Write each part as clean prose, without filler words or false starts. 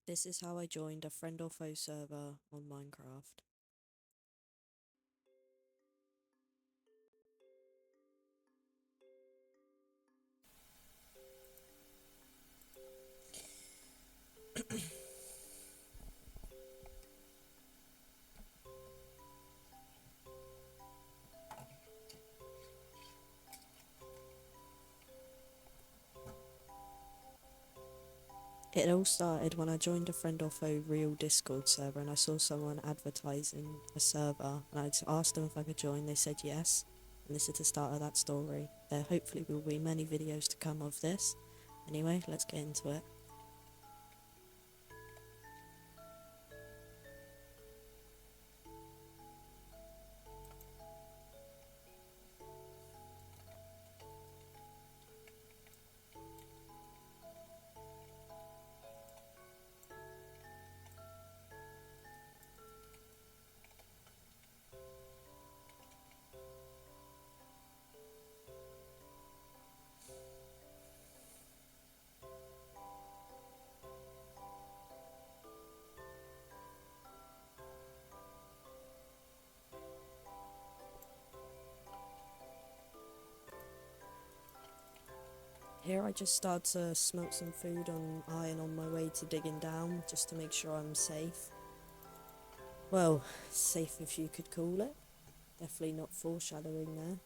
This is how I joined a friend or foe server on Minecraft. It all started when I joined a friend or foe real Discord server and I saw someone advertising a server and I asked them if I could join. They said yes, and this is the start of that story. There hopefully will be many videos to come of this. Anyway, let's get into it. Here I just start to smoke some food on iron on my way to digging down just to make sure I'm safe. Well, safe if you could call it. Definitely not foreshadowing there.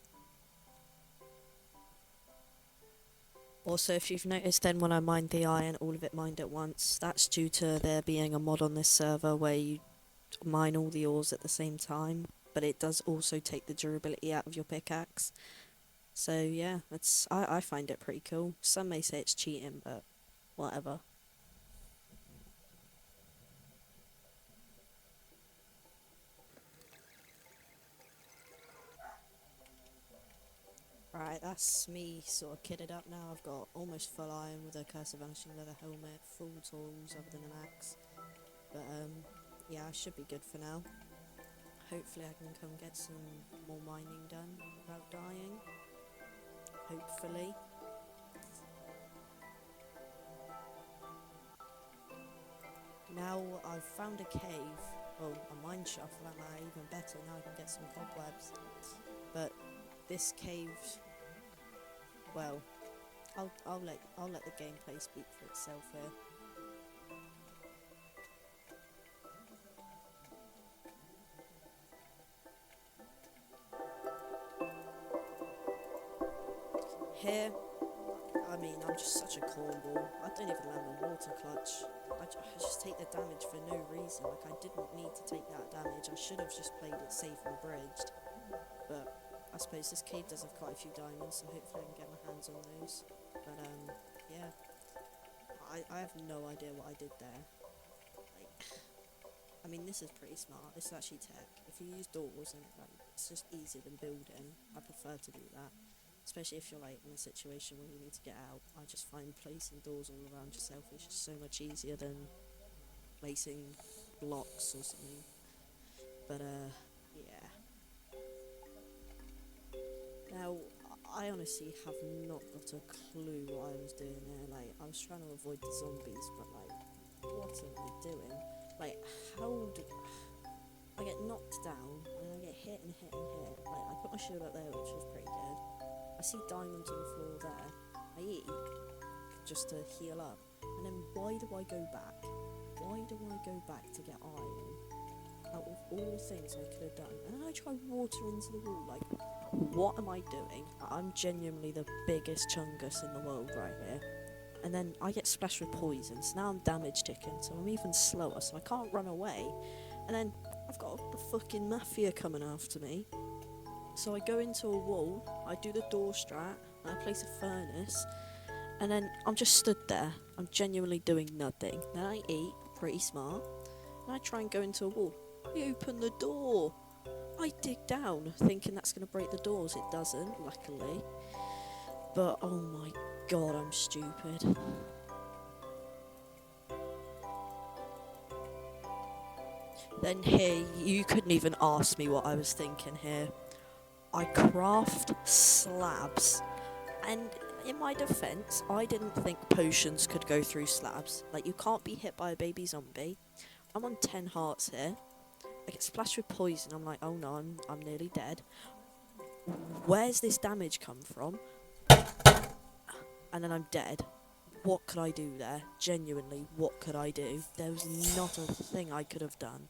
Also, if you've noticed then when I mined the iron, all of it mined at once, that's due to there being a mod on this server where you mine all the ores at the same time, but it does also take the durability out of your pickaxe. So yeah, I find it pretty cool. Some may say it's cheating, but whatever. Right, that's me sort of kitted up now. I've got almost full iron with a Curse of Vanishing Leather helmet, full tools other than an axe. But yeah, I should be good for now. Hopefully I can come get some more mining done without dying. Hopefully. Now I've found a cave, well, a mine shaft for that matter, even better, now I can get some cobwebs. But this cave, well, I'll let the gameplay speak for itself here. Here, I mean, I'm just such a cornball. I don't even land the water clutch. I just take the damage for no reason. Like, I didn't need to take that damage. I should have just played it safe and bridged. But I suppose this cave does have quite a few diamonds, so hopefully I can get my hands on those. But, yeah. I have no idea what I did there. Like, I mean, this is pretty smart. This is actually tech. If you use doors and it's just easier than building, I prefer to do that. Especially if you're like in a situation where you need to get out. I just find placing doors all around yourself is just so much easier than placing blocks or something. But yeah. Now, I honestly have not got a clue what I was doing there. Like, I was trying to avoid the zombies, but like, what am I doing? Like, how do I get knocked down and I get hit and hit and hit? Like, I put my shield up there, which was pretty good. I see diamonds on the floor there. I eat just to heal up. And then why do I go back? Why do I go back to get iron? Out of all things I could have done. And then I try water into the wall. Like, what am I doing? I'm genuinely the biggest chungus in the world right here. And then I get splashed with poison, so now I'm damage ticking, so I'm even slower, so I can't run away. And then I've got the fucking mafia coming after me. So I go into a wall, I do the door strat, and I place a furnace, and then I'm just stood there. I'm genuinely doing nothing. Then I eat, pretty smart, and I try and go into a wall. I open the door. I dig down, thinking that's going to break the doors. It doesn't, luckily. But oh my god, I'm stupid. Then here, you couldn't even ask me what I was thinking here. I craft slabs, and in my defense, I didn't think potions could go through slabs. Like, you can't be hit by a baby zombie. I'm on 10 hearts here. I get splashed with poison. I'm like, oh no, I'm nearly dead. Where's this damage come from? And then I'm dead. What could I do there? Genuinely, what could I do? There was not a thing I could have done.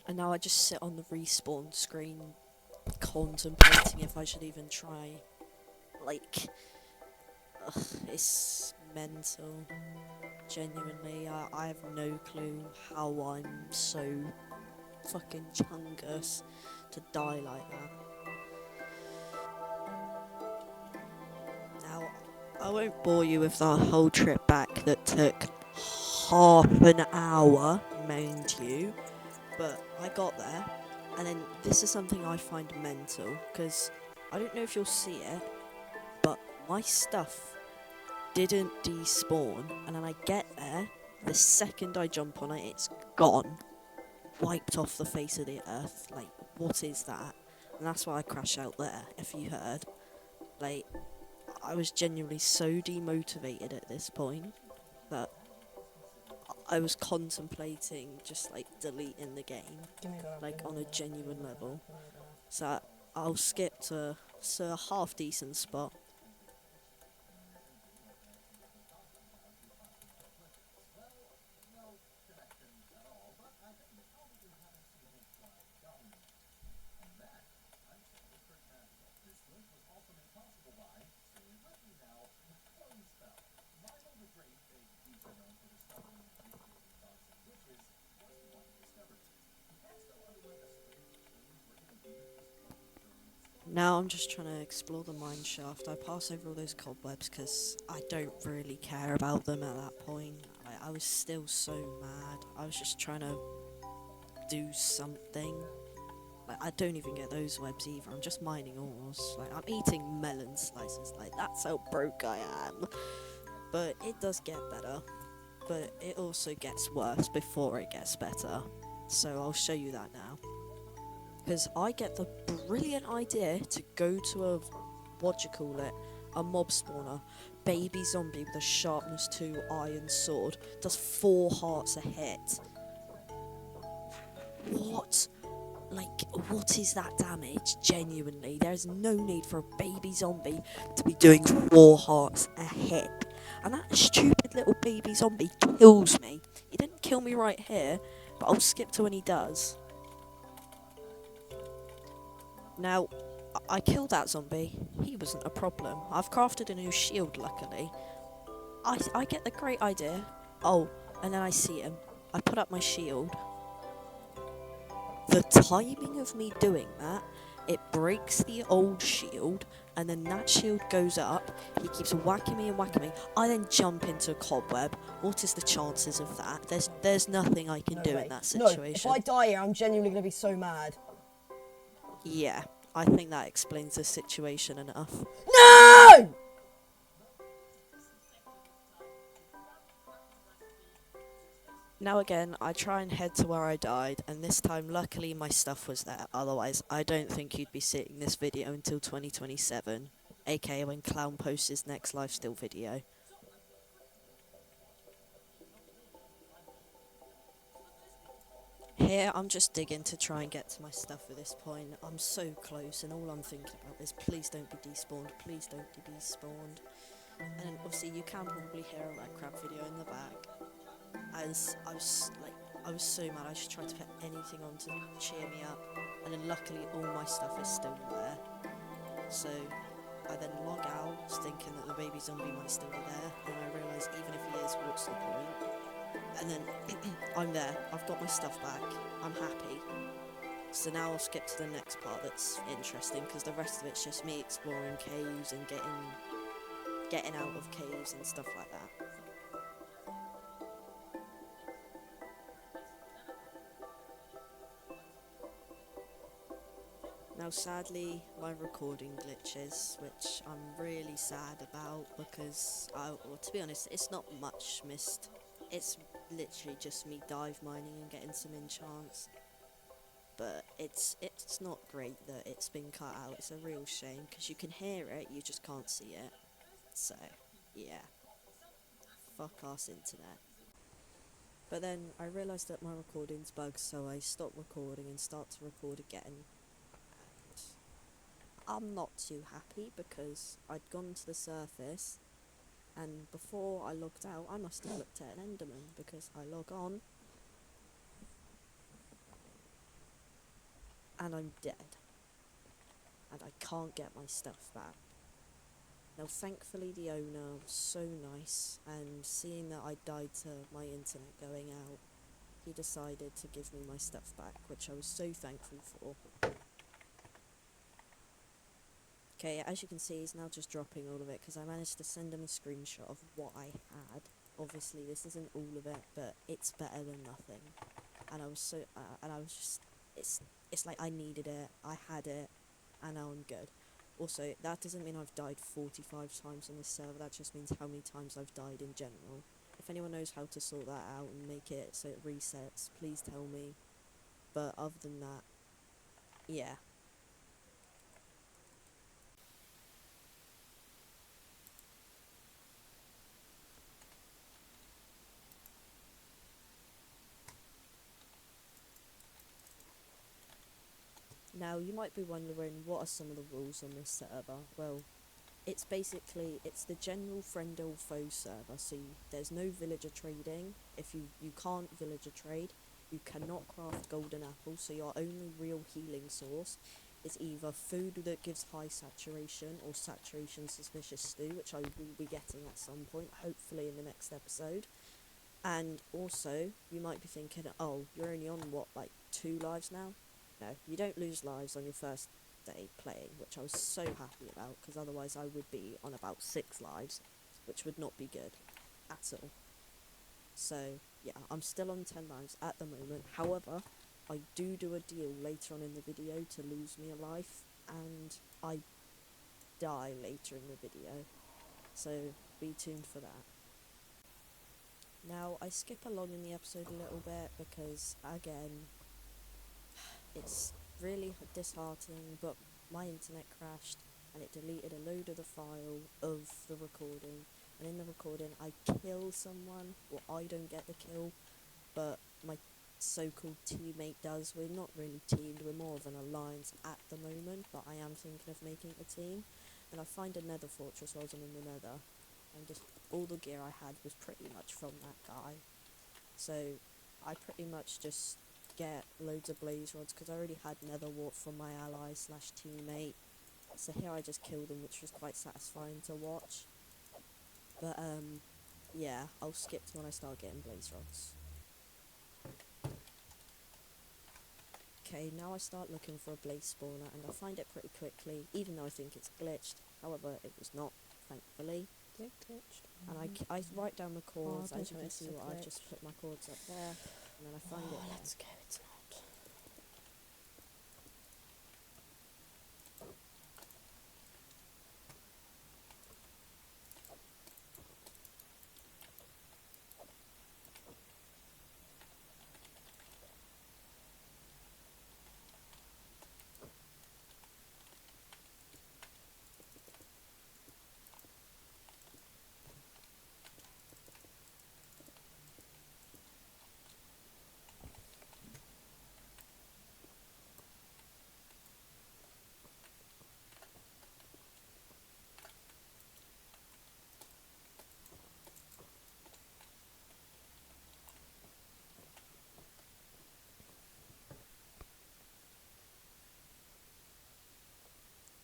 And now I just sit on the respawn screen contemplating if I should even try. Like, ugh, it's mental. Genuinely, I have no clue how I'm so fucking chungus to die like that. Now, I won't bore you with the whole trip back that took half an hour, mind you, but I got there, and then this is something I find mental, because I don't know if you'll see it, but my stuff didn't despawn, and then I get there, the second I jump on it, it's gone. Wiped off the face of the earth. Like, what is that? And that's why I crash out there, if you heard. Like, I was genuinely so demotivated at this point that I was contemplating just, like, deleting the game, like, on a genuine level. So I'll skip to a half decent spot. Now I'm just trying to explore the mine shaft. I pass over all those cobwebs because I don't really care about them at that point. I was still so mad. I was just trying to do something. Like, I don't even get those webs either. I'm just mining ores. Like, I'm eating melon slices. Like, that's how broke I am. But it does get better. But it also gets worse before it gets better. So I'll show you that now. Because I get the brilliant idea to go to a, what you call it, a mob spawner. Baby zombie with a sharpness 2 iron sword. Does 4 hearts a hit. What? Like, what is that damage? Genuinely, there's no need for a baby zombie to be doing 4 hearts a hit. And that stupid little baby zombie kills me. He didn't kill me right here, but I'll skip to when he does. Now, I killed that zombie. He wasn't a problem. I've crafted a new shield, luckily. I get the great idea. Oh, and then I see him. I put up my shield. The timing of me doing that, it breaks the old shield, and then that shield goes up. He keeps whacking me and whacking me. I then jump into a cobweb. What is the chances of that? There's nothing I can do in that situation. No, if I die here, I'm genuinely going to be so mad. Yeah, I think that explains the situation enough. No! Now again, I try and head to where I died, and this time luckily my stuff was there, otherwise I don't think you'd be seeing this video until 2027, aka when Clown posts his next lifesteal video. Here I'm just digging to try and get to my stuff at this point. I'm so close, and all I'm thinking about is please don't be despawned, please don't be despawned. And then obviously you can probably hear a Redcrab video in the back. As I was so mad, I just tried to put anything on to cheer me up, and then luckily all my stuff is still there. So I then log out, thinking that the baby zombie might still be there, and I realise even if he is, what's the point? And then I'm there, I've got my stuff back, I'm happy. So now I'll skip to the next part that's interesting, because the rest of it's just me exploring caves and getting out of caves and stuff like that. Now sadly my recording glitches, which I'm really sad about, because well, to be honest, it's not much missed it's literally just me dive mining and getting some enchants. But it's not great that it's been cut out. It's a real shame because you can hear it, you just can't see it. So, yeah. Fuck ass internet. But then I realised that my recording's bugged, so I stopped recording and start to record again. And I'm not too happy because I'd gone to the surface, and before I logged out, I must have looked at an Enderman because I log on and I'm dead. And I can't get my stuff back. Now, thankfully, the owner was so nice, and seeing that I died to my internet going out, he decided to give me my stuff back, which I was so thankful for. Okay, as you can see, he's now just dropping all of it, because I managed to send him a screenshot of what I had. Obviously, this isn't all of it, but it's better than nothing. And I was so, it's like I needed it, I had it, and now I'm good. Also, that doesn't mean I've died 45 times on this server, that just means how many times I've died in general. If anyone knows how to sort that out and make it so it resets, please tell me. But other than that, yeah. Now, you might be wondering, what are some of the rules on this server? Well, it's the general friend or foe server, so there's no villager trading. If you can't villager trade, you cannot craft golden apples, so your only real healing source is either food that gives high saturation or saturation suspicious stew, which I will be getting at some point, hopefully in the next episode. And also, you might be thinking, oh, you're only on, what, like 2 lives now? No, you don't lose lives on your first day playing, which I was so happy about, because otherwise I would be on about 6 lives, which would not be good at all. So, yeah, I'm still on 10 lives at the moment. However, I do a deal later on in the video to lose me a life, and I die later in the video. So, be tuned for that. Now, I skip along in the episode a little bit because, again, it's really disheartening, but my internet crashed and it deleted a load of the file of the recording. And in the recording, I kill someone, or I don't get the kill, but my so-called teammate does. We're not really teamed, we're more of an alliance at the moment, but I am thinking of making a team. And I find a nether fortress while I'm in the nether, and just all the gear I had was pretty much from that guy. So I pretty much just get loads of blaze rods because I already had nether wart from my ally slash teammate. So here I just killed them, which was quite satisfying to watch. But yeah, I'll skip to when I start getting blaze rods. Okay, now I start looking for a blaze spawner, and I find it pretty quickly, even though I think it's glitched. However, it was not, thankfully. And I write down the chords, as you can see, I just put my chords up there, and then I find it. Let's go, it's not.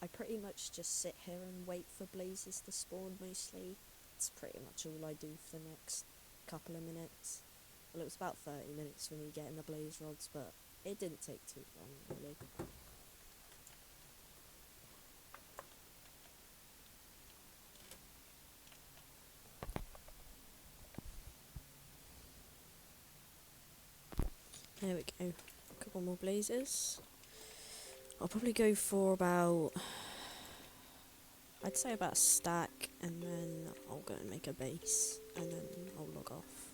I pretty much just sit here and wait for blazes to spawn mostly. It's pretty much all I do for the next couple of minutes. Well, it was about 30 minutes for me getting the blaze rods, but it didn't take too long, really. There we go. A couple more blazes. I'll probably go for about, I'd say about a stack, and then I'll go and make a base, and then I'll log off.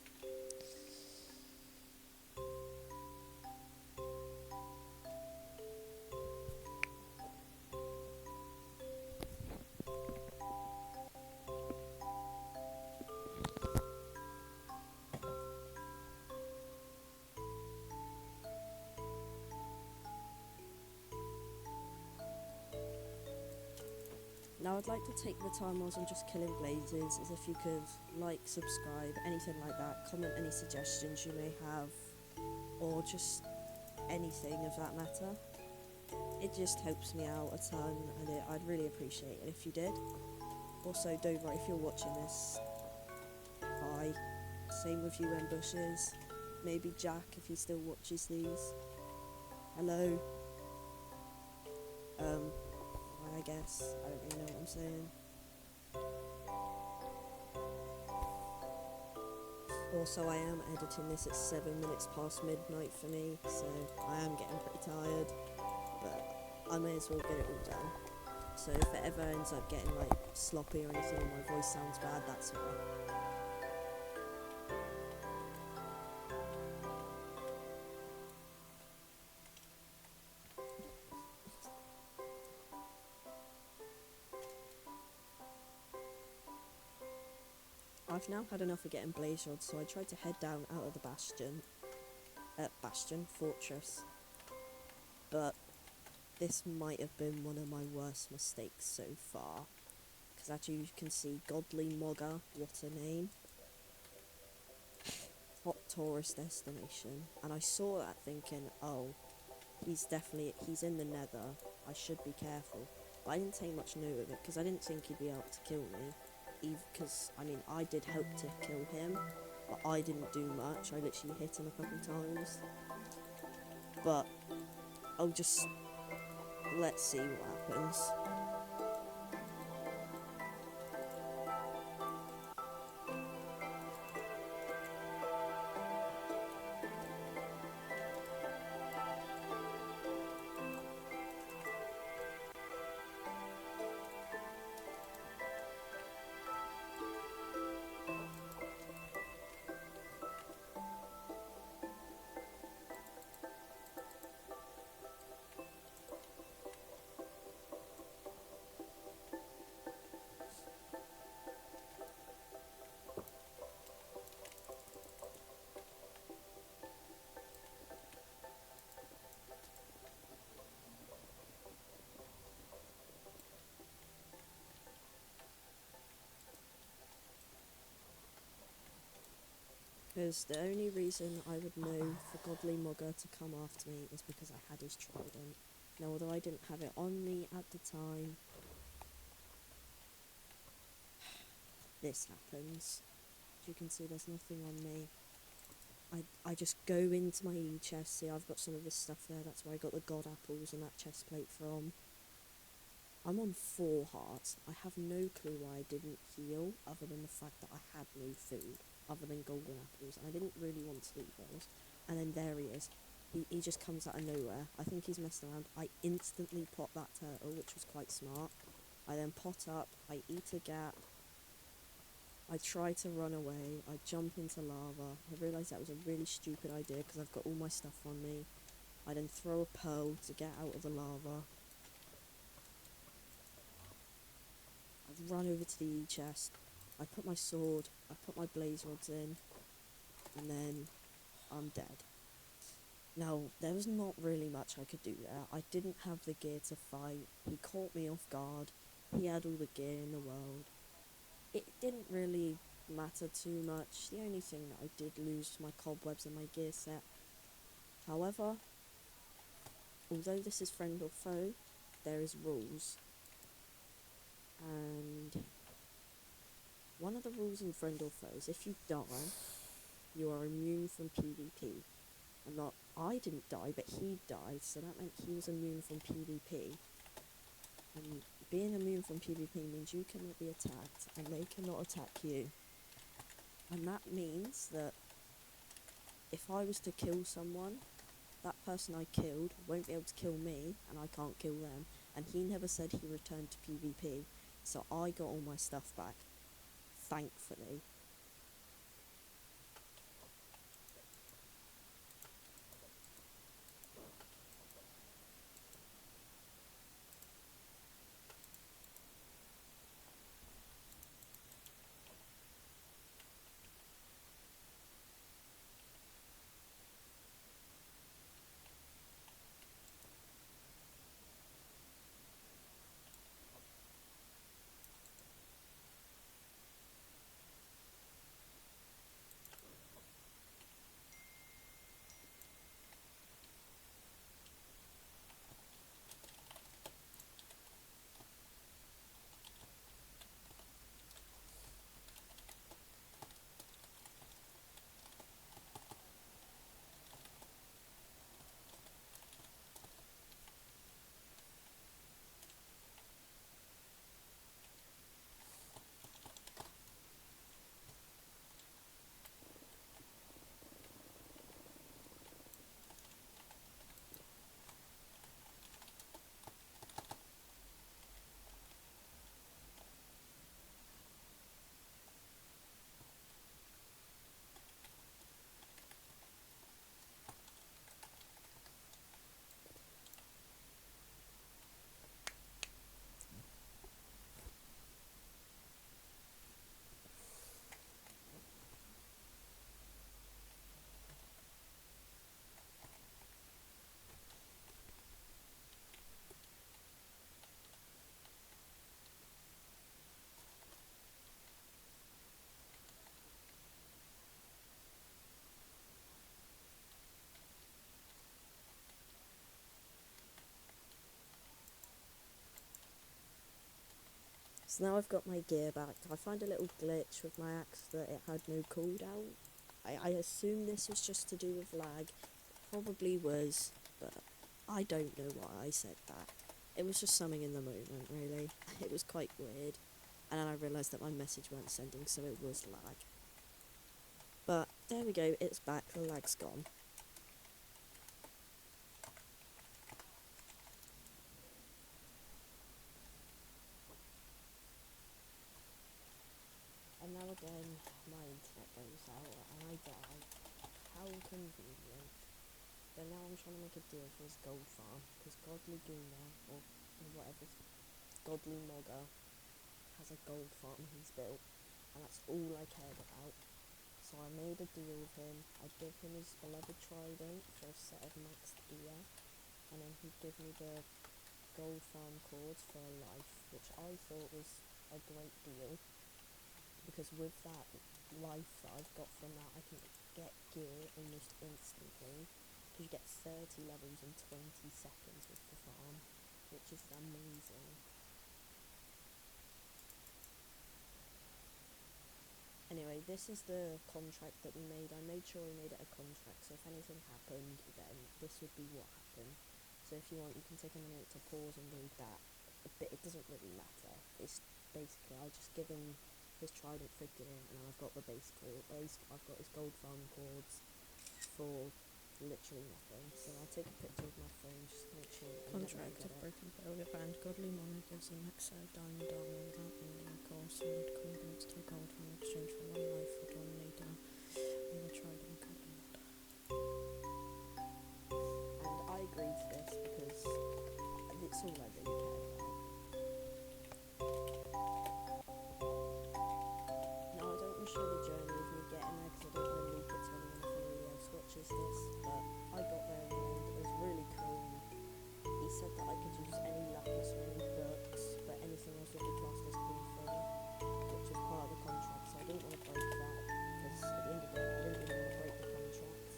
Now I'd like to take the time whilst I'm just killing blazes, as if you could like, subscribe, anything like that, comment any suggestions you may have, or just anything of that matter. It just helps me out a ton, and I'd really appreciate it if you did. Also, Dover, if you're watching this, hi. Same with you, Bushes. Maybe Jack, if he still watches these. Hello. I guess. I don't really know what I'm saying. Also, I am editing this at 7 minutes past midnight for me, so I am getting pretty tired, but I may as well get it all done. So if it ever ends up getting like sloppy or anything and my voice sounds bad, that's why. I've now had enough of getting blaze rods, so I tried to head down out of the fortress, but this might have been one of my worst mistakes so far, because as you can see, Godly Mogger, what a name, hot tourist destination, and I saw that thinking, oh, he's in the nether, I should be careful, but I didn't take much note of it, because I didn't think he'd be able to kill me. Because, I mean, I did hope to kill him, but I didn't do much. I literally hit him a couple times. But, let's see what happens. Because the only reason I would know for Godly Mogger to come after me is because I had his trident. Now, although I didn't have it on me at the time, this happens. As you can see, there's nothing on me. I just go into my chest. See, I've got some of this stuff there. That's where I got the god apples and that chest plate from. I'm on 4 hearts. I have no clue why I didn't heal, other than the fact that I had no food, other than golden apples, and I didn't really want to eat those. And then there he is. He just comes out of nowhere. I think he's messing around. I instantly pot that turtle, which was quite smart. I then pot up, I eat a gap, I try to run away, I jump into lava. I realise that was a really stupid idea because I've got all my stuff on me. I then throw a pearl to get out of the lava. I run over to the chest, I put my sword, I put my blaze rods in, and then I'm dead. Now, there was not really much I could do there. I didn't have the gear to fight, he caught me off guard, he had all the gear in the world. It didn't really matter too much. The only thing that I did lose was my cobwebs and my gear set. However, although this is friend or foe, there is rules. And one of the rules in friend or foe is if you die, you are immune from PvP. And not I didn't die, but he died, so that meant he was immune from PvP. And being immune from PvP means you cannot be attacked, and they cannot attack you. And that means that if I was to kill someone, that person I killed won't be able to kill me, and I can't kill them. And he never said he returned to PvP, so I got all my stuff back, thankfully. So now I've got my gear back. I find a little glitch with my axe that it had no cooldown. I assume this was just to do with lag. Probably was, but I don't know why I said that. It was just something in the moment, really. It was quite weird. And then I realised that my message weren't sending, so it was lag. But there we go, it's back, the lag's gone. And now again, my internet goes out and I die. How convenient. But now I'm trying to make a deal for his gold farm, because Godly Gooner, or whatever, Godly Mogger, has a gold farm he's built, and that's all I cared about. So I made a deal with him. I'd give him his beloved trident for a set of maxed gear, and then he'd give me the gold farm cords for life, which I thought was a great deal, because with that life that I've got from that, I can get gear almost instantly, because you get 30 levels in 20 seconds with the farm, which is amazing. Anyway, this is the contract that we made. I made sure we made it a contract, so if anything happened, then this would be what happened. So if you want, you can take a minute to pause and read that. But it doesn't really matter. It's basically, I just give him his trident for gear, and then I've got the base cord. I've got his gold farm cords for literally nothing. So I'll take a picture with my phone just to make sure that Contract of Broken Velvet Band. Godly Monarch gives a max set of diamond armor without ending cost, and it coordinates to a gold in exchange for 1 life for Dominator with a trident Godly Mod. And I agreed to this because it's all I really cared about. Now I don't want to show the journey of me getting there because I don't want to leak it to anyone if anybody else watches this, but I got there in the end. It was really cool. He said that I could use any lapis or any books, but anything else would be classed as pre-free, which was part of the contract, so I didn't want to break that, because at the end of the day I didn't really want to break the contract.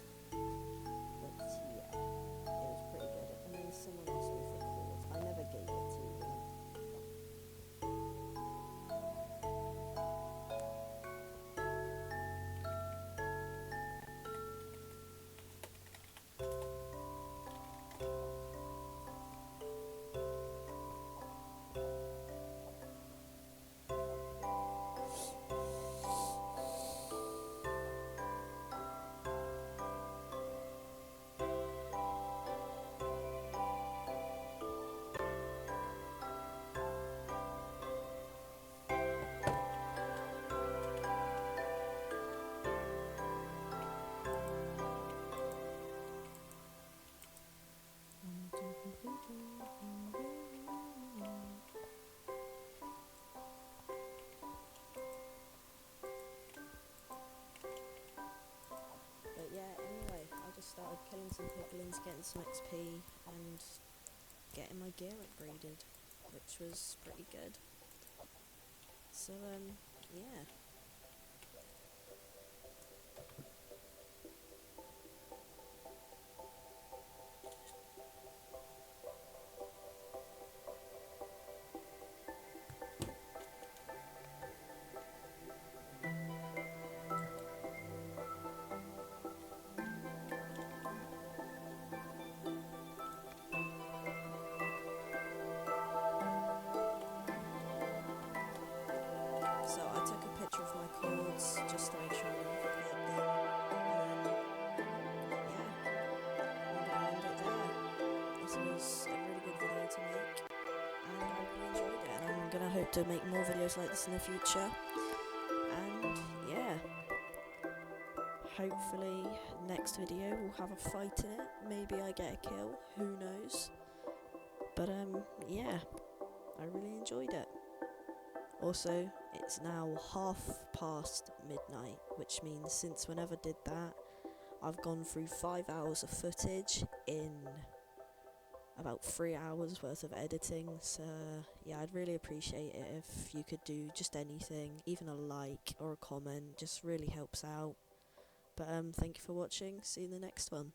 But yeah, it was pretty good. And then someone asked me for cords. I never gave it to them. But yeah, anyway, I just started killing some piglins, getting some XP, and getting my gear upgraded, which was pretty good. So, yeah. So I took a picture of my cords just to make sure I didn't forget them, and then yeah, I'm gonna end it there. This was a really good video to make, and I really enjoyed it, and I'm gonna hope to make more videos like this in the future. And yeah, hopefully next video will have a fight in it. Maybe I get a kill, who knows? But yeah, I really enjoyed it. Also, it's now past midnight, which means since whenever I did that, I've gone through 5 hours of footage in about 3 hours worth of editing. So yeah, I'd really appreciate it if you could do just anything, even a like or a comment, just really helps out. But thank you for watching, see you in the next one.